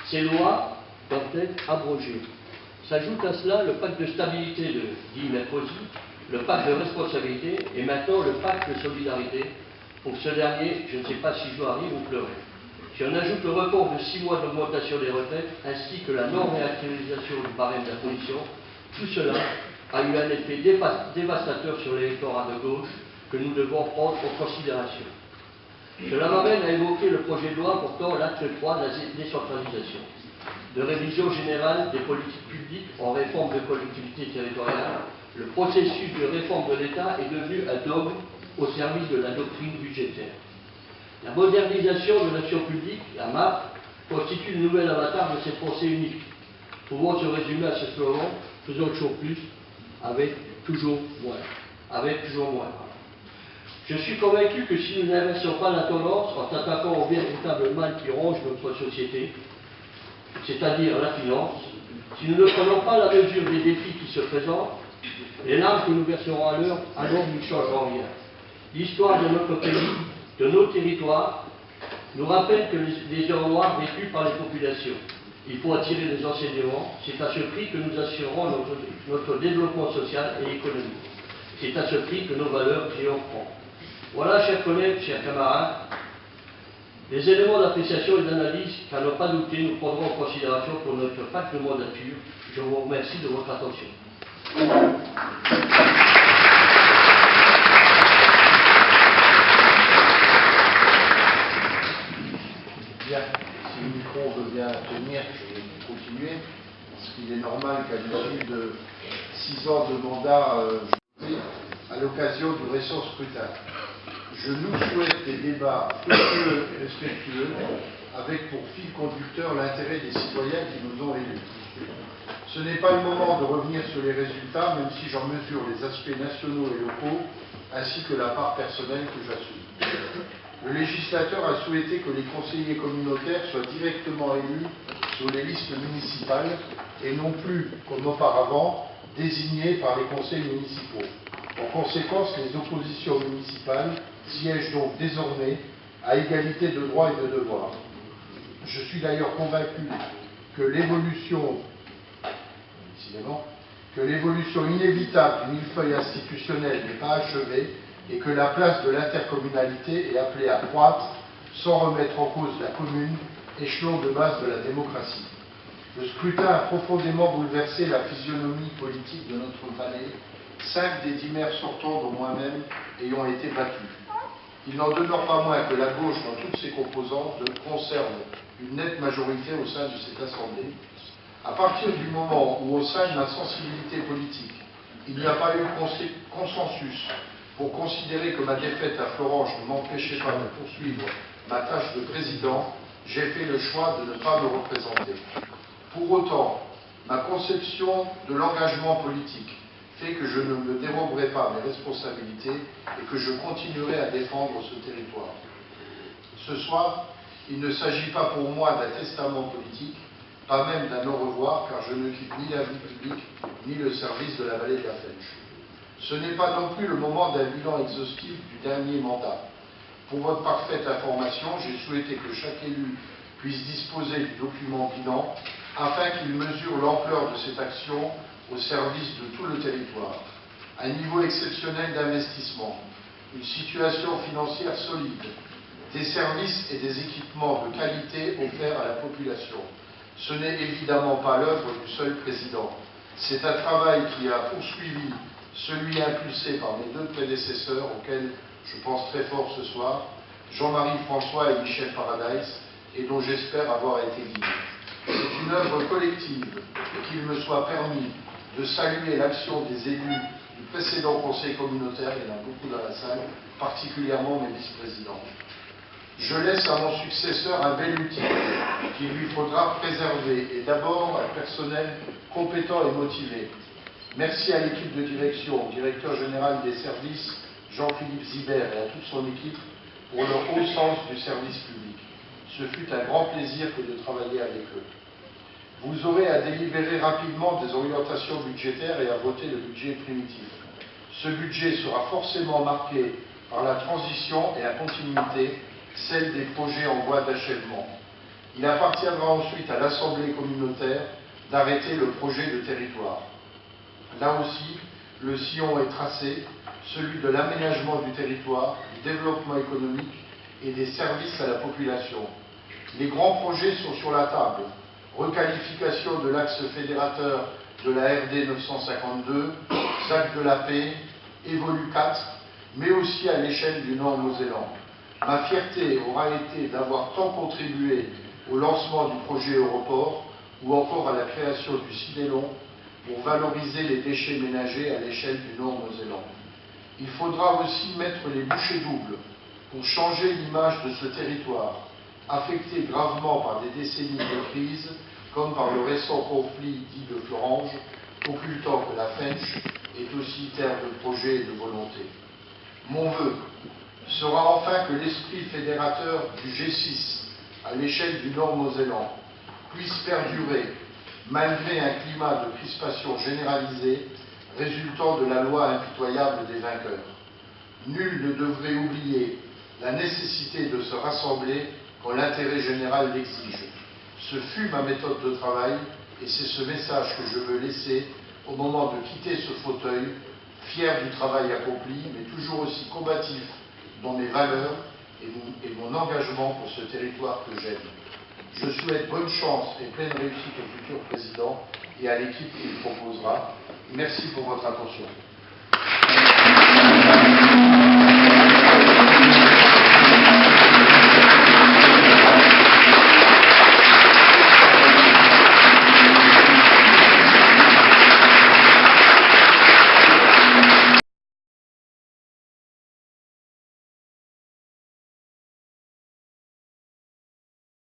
Ces lois doivent être abrogées. S'ajoute à cela le pacte de stabilité de Guy Mercosi, le pacte de responsabilité et maintenant le pacte de solidarité. Pour ce dernier, je ne sais pas si je dois rire ou pleurer. Si on ajoute le report de 6 mois d'augmentation des retraites ainsi que la non-réactualisation du barème d'imposition, tout cela a eu un effet dévastateur sur l'électorat de gauche que nous devons prendre en considération. Cela m'amène à évoquer le projet de loi portant l'acte 3 de la décentralisation, de révision générale des politiques publiques en réforme de collectivités territoriales. Le processus de réforme de l'État est devenu un dogme au service de la doctrine budgétaire. La modernisation de l'action publique, la MAP, constitue le nouvel avatar de cette pensée unique, pouvant se résumer à ce slogan « faisons toujours plus, avec toujours moins ». Je suis convaincu que si nous n'inversons pas la tendance en s'attaquant au véritable mal qui ronge notre société, c'est-à-dire la finance, si nous ne prenons pas la mesure des défis qui se présentent, les larmes que nous verserons alors ne changeront rien. L'histoire de notre pays, de nos territoires, nous rappelle que les heures noires vécues par les populations. Il faut attirer les enseignements. C'est à ce prix que nous assurerons notre développement social et économique. C'est à ce prix que nos valeurs triompheront. Voilà, chers collègues, chers camarades, les éléments d'appréciation et d'analyse qu'à ne pas douter nous prendrons en considération pour notre pacte de mandature. Je vous remercie de votre attention. Bien, si le micro veut bien tenir, je vais continuer, parce qu'il est normal qu'à l'issue de 6 ans de mandat, à l'occasion du récent scrutin, je nous souhaite des débats fructueux et respectueux, avec pour fil conducteur l'intérêt des citoyens qui nous ont élus. Ce n'est pas le moment de revenir sur les résultats, même si j'en mesure les aspects nationaux et locaux, ainsi que la part personnelle que j'assume. Le législateur a souhaité que les conseillers communautaires soient directement élus sur les listes municipales et non plus, comme auparavant, désignés par les conseils municipaux. En conséquence, les oppositions municipales siègent donc désormais à égalité de droits et de devoirs. Je suis d'ailleurs convaincu que l'évolution inévitable du millefeuille institutionnel n'est pas achevée et que la place de l'intercommunalité est appelée à croître sans remettre en cause la commune, échelon de base de la démocratie. Le scrutin a profondément bouleversé la physionomie politique de notre vallée, 5 des 10 maires sortants, dont moi-même, ayant été battus. Il n'en demeure pas moins que la gauche, dans toutes ses composantes, conserve une nette majorité au sein de cette Assemblée. À partir du moment où, au sein de la sensibilité politique, il n'y a pas eu consensus pour considérer que ma défaite à Florange ne m'empêchait pas de poursuivre ma tâche de président, j'ai fait le choix de ne pas me représenter. Pour autant, ma conception de l'engagement politique fait que je ne me déroberai pas mes responsabilités et que je continuerai à défendre ce territoire. Ce soir, il ne s'agit pas pour moi d'un testament politique, pas même d'un au revoir, car je ne quitte ni la vie publique, ni le service de la vallée de la Flèche. Ce n'est pas non plus le moment d'un bilan exhaustif du dernier mandat. Pour votre parfaite information, j'ai souhaité que chaque élu puisse disposer du document bilan afin qu'il mesure l'ampleur de cette action au service de tout le territoire. Un niveau exceptionnel d'investissement, une situation financière solide, des services et des équipements de qualité offerts à la population. Ce n'est évidemment pas l'œuvre du seul président. C'est un travail qui a poursuivi celui impulsé par mes 2 prédécesseurs, auxquels je pense très fort ce soir, Jean-Marie François et Michel Paradise, et dont j'espère avoir été guidé. C'est une œuvre collective, et qu'il me soit permis de saluer l'action des élus du précédent conseil communautaire, il y en a beaucoup dans la salle, particulièrement mes vice-présidents. Je laisse à mon successeur un bel outil qu'il lui faudra préserver, et d'abord un personnel compétent et motivé. Merci à l'équipe de direction, au directeur général des services, Jean-Philippe Zibert, et à toute son équipe pour leur haut sens du service public. Ce fut un grand plaisir que de travailler avec eux. Vous aurez à délibérer rapidement des orientations budgétaires et à voter le budget primitif. Ce budget sera forcément marqué par la transition et la continuité, celle des projets en voie d'achèvement. Il appartiendra ensuite à l'Assemblée communautaire d'arrêter le projet de territoire. Là aussi, le sillon est tracé, celui de l'aménagement du territoire, du développement économique et des services à la population. Les grands projets sont sur la table. Requalification de l'axe fédérateur de la RD 952, ZAC de la Paix, Évolu 4, mais aussi à l'échelle du Nord-Mosellan. Ma fierté aura été d'avoir tant contribué au lancement du projet Europort ou encore à la création du Cinélon pour valoriser les déchets ménagers à l'échelle du Nord-Mosellan. Il faudra aussi mettre les bouchées doubles pour changer l'image de ce territoire, affecté gravement par des décennies de crise, comme par le récent conflit dit de Florange, occultant que la Fench est aussi terre de projets et de volonté. Mon vœu sera enfin que l'esprit fédérateur du G6 à l'échelle du Nord-Mosellan puisse perdurer malgré un climat de crispation généralisée résultant de la loi impitoyable des vainqueurs. Nul ne devrait oublier la nécessité de se rassembler quand l'intérêt général l'exige. Ce fut ma méthode de travail et c'est ce message que je veux laisser au moment de quitter ce fauteuil, fier du travail accompli, mais toujours aussi combatif dans mes valeurs et mon engagement pour ce territoire que j'aime. Je souhaite bonne chance et pleine réussite au futur président et à l'équipe qu'il proposera. Merci pour votre attention.